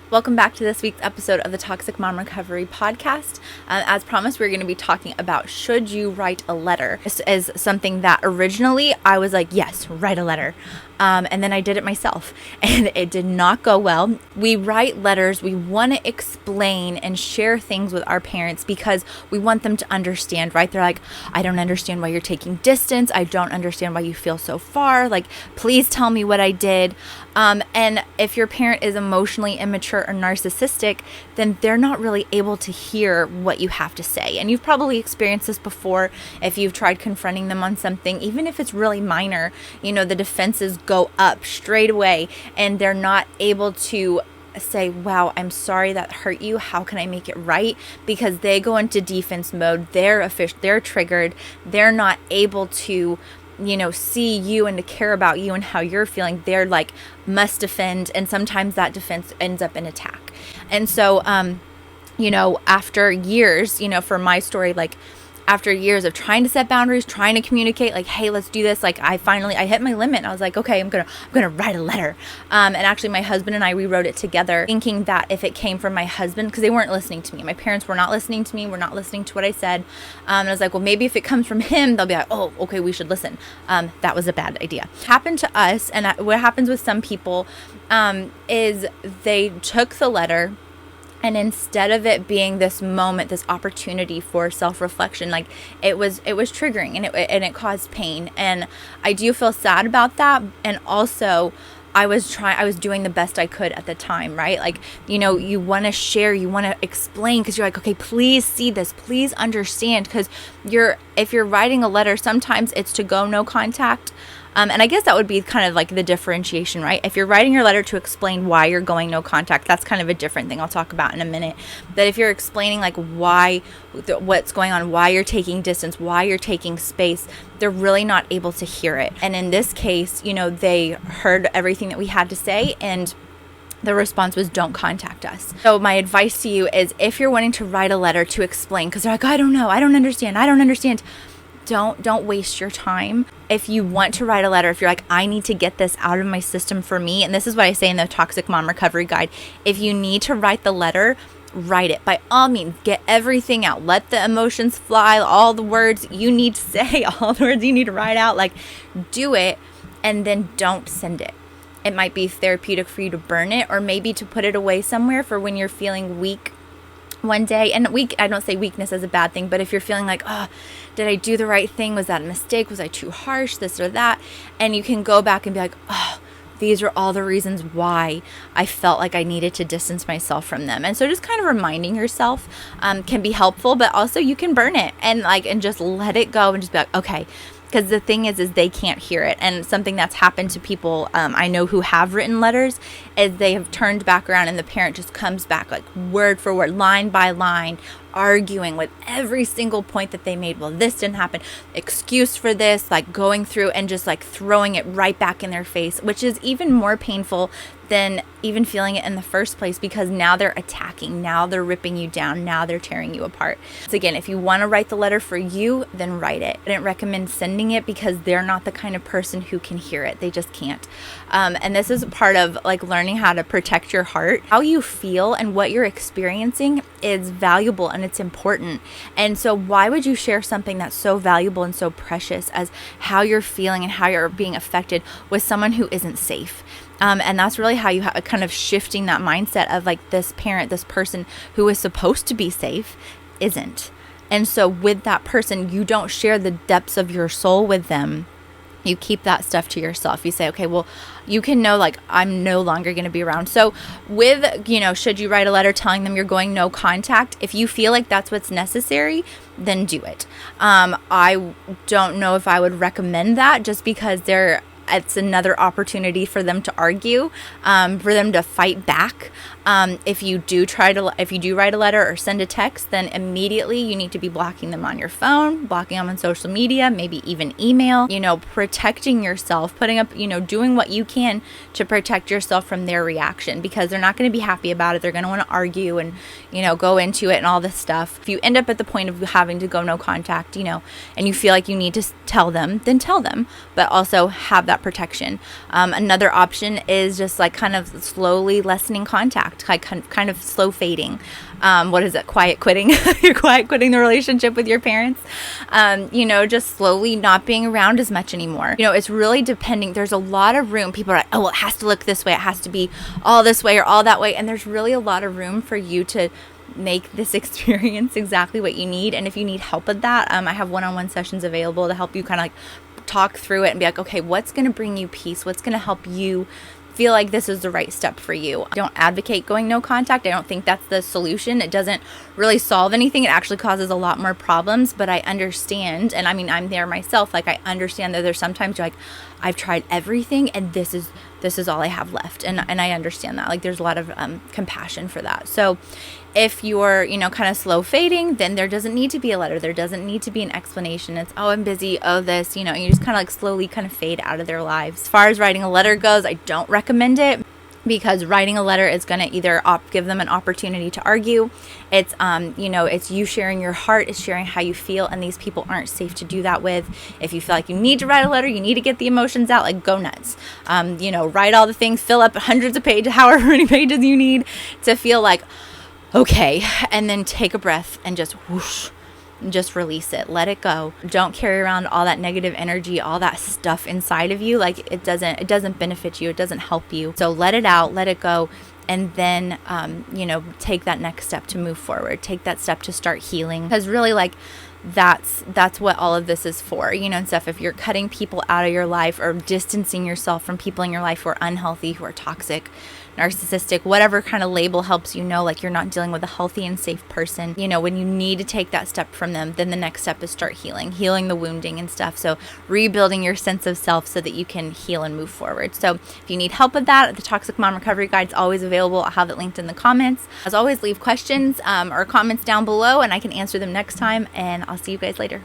Welcome back to this week's episode of the Toxic Mom Recovery Podcast. As promised, we're going to be talking about should you write a letter. This is something that originally I was like, yes, write a letter. And then I did it myself and it did not go well. We write letters. We want to explain and share things with our parents because we want them to understand, right? They're like, I don't understand why you're taking distance. I don't understand why you feel so far. Like, please tell me what I did. And if your parent is emotionally immature or narcissistic, then they're not really able to hear what you have to say. And you've probably experienced this before if you've tried confronting them on something, even if it's really minor, the defenses go up straight away and they're not able to say, wow, I'm sorry that hurt you. How can I make it right? Because they go into defense mode. They're triggered. They're not able to see you and to care about you and how you're feeling. They're like, must defend. And sometimes that defense ends up in attack. And so, after years, for my story, like after years of trying to set boundaries, trying to communicate, like, hey, let's do this. Like I hit my limit and I was like, okay, I'm going to write a letter. And actually my husband and I rewrote it together, thinking that if it came from my husband, because they weren't listening to me, my parents were not listening to me, were not listening to what I said. And I was like, well, maybe if it comes from him, they'll be like, oh, okay, we should listen. That was a bad idea. Happened to us. And what happens with some people is they took the letter, and instead of it being this moment, this opportunity for self-reflection, like it was triggering and it caused pain. And I do feel sad about that. And also I was doing the best I could at the time, right? Like, you want to share, you want to explain because you're like, okay, please see this, please understand. Because if you're writing a letter, sometimes it's to go no contact. And I guess that would be kind of like the differentiation, right? If you're writing your letter to explain why you're going no contact, that's kind of a different thing I'll talk about in a minute. But if you're explaining like what's going on, why you're taking distance, why you're taking space, they're really not able to hear it. And in this case, they heard everything that we had to say, and the response was, don't contact us. So my advice to you is, if you're wanting to write a letter to explain, because they're like, I don't know, I don't understand. Don't waste your time. If you want to write a letter, if you're like, I need to get this out of my system for me, and this is what I say in the Toxic Mom Recovery Guide, if you need to write the letter, write it. By all means, get everything out. Let the emotions fly, all the words you need to say, all the words you need to write out, like do it, and then don't send it. It might be therapeutic for you to burn it, or maybe to put it away somewhere for when you're feeling weak one day. And I don't say weakness as a bad thing, but if you're feeling like, oh, did I do the right thing? Was that a mistake? Was I too harsh? This or that? And you can go back and be like, oh, these are all the reasons why I felt like I needed to distance myself from them. And so just kind of reminding yourself can be helpful, but also you can burn it and just let it go and just be like, okay. Because the thing is they can't hear it. And something that's happened to people I know who have written letters is they have turned back around and the parent just comes back like word for word, line by line, arguing with every single point that they made. Well, this didn't happen. Excuse for this, like going through and just like throwing it right back in their face, which is even more painful than even feeling it in the first place, because now they're attacking, now they're ripping you down, now they're tearing you apart. So again, if you want to write the letter for you, then write it. I didn't recommend sending it because they're not the kind of person who can hear it. They just can't. And this is part of like learning how to protect your heart. How you feel and what you're experiencing is valuable and it's important. And so why would you share something that's so valuable and so precious as how you're feeling and how you're being affected with someone who isn't safe? And that's really how you kind of shifting that mindset of like this parent, this person who is supposed to be safe isn't. And so with that person, you don't share the depths of your soul with them. You keep that stuff to yourself. You say, okay, well, you can know like I'm no longer going to be around. So with, should you write a letter telling them you're going no contact? If you feel like that's what's necessary, then do it. I don't know if I would recommend that just because it's another opportunity for them to argue, for them to fight back. If you do write a letter or send a text, then immediately you need to be blocking them on your phone, blocking them on social media, maybe even email, protecting yourself, putting up, doing what you can to protect yourself from their reaction, because they're not going to be happy about it. They're going to want to argue and, go into it and all this stuff. If you end up at the point of having to go no contact, and you feel like you need to tell them, then tell them, but also have that that protection. Another option is just like kind of slowly lessening contact, like kind of slow fading. What is it? Quiet quitting. You're quiet quitting the relationship with your parents. Just slowly not being around as much anymore. It's really depending. There's a lot of room. People are like, oh, well, it has to look this way. It has to be all this way or all that way. And there's really a lot of room for you to make this experience exactly what you need. And if you need help with that, I have one-on-one sessions available to help you kind of like talk through it and be like, okay, what's going to bring you peace? What's going to help you feel like this is the right step for you? I don't advocate going no contact. I don't think that's the solution. It doesn't really solve anything. It actually causes a lot more problems, but I understand. And I mean, I'm there myself. Like, I understand that there's sometimes you're like, I've tried everything and this is all I have left. And I understand that. Like, there's a lot of compassion for that. So if you're, kind of slow fading, then there doesn't need to be a letter. There doesn't need to be an explanation. It's, oh, I'm busy. Oh, this, you just kind of like slowly kind of fade out of their lives. As far as writing a letter goes, I don't recommend it, because writing a letter is going to either give them an opportunity to argue. It's, it's you sharing your heart, it's sharing how you feel, and these people aren't safe to do that with. If you feel like you need to write a letter, you need to get the emotions out, like, go nuts. Write all the things, fill up hundreds of pages, however many pages you need to feel like, okay, and then take a breath and just whoosh. Just release it. Let it go. Don't carry around all that negative energy, all that stuff inside of you. Like, it doesn't benefit you. It doesn't help you. So let it out, let it go. And then, take that next step to move forward. Take that step to start healing. Because really, like, that's what all of this is for, and stuff. If you're cutting people out of your life or distancing yourself from people in your life who are unhealthy, who are toxic, narcissistic, whatever kind of label helps like you're not dealing with a healthy and safe person. When you need to take that step from them, then the next step is start healing the wounding and stuff. So rebuilding your sense of self so that you can heal and move forward. So if you need help with that, the Toxic Mom Recovery Guide is always available. I'll have it linked in the comments. As always, leave questions or comments down below and I can answer them next time, and I'll see you guys later.